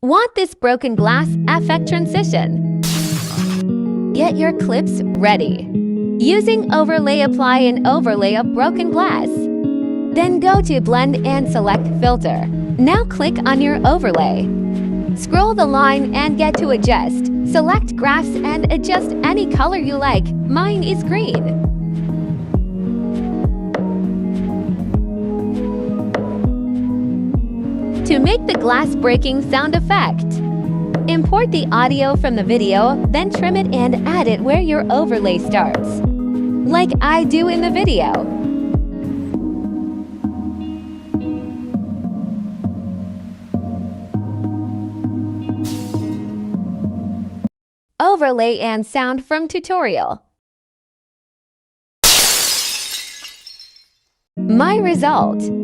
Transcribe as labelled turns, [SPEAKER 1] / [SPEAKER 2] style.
[SPEAKER 1] Want this broken glass effect transition? Get your clips ready. Using Overlay, apply an overlay of broken glass. Then go to Blend and select Filter. Now click on your overlay. Scroll the line and get to Adjust. Select Graphs and adjust any color you like. Mine is green. To make the glass breaking sound effect, import the audio from the video, then trim it and add it where your overlay starts, like I do in the video. Overlay and sound from tutorial. My result.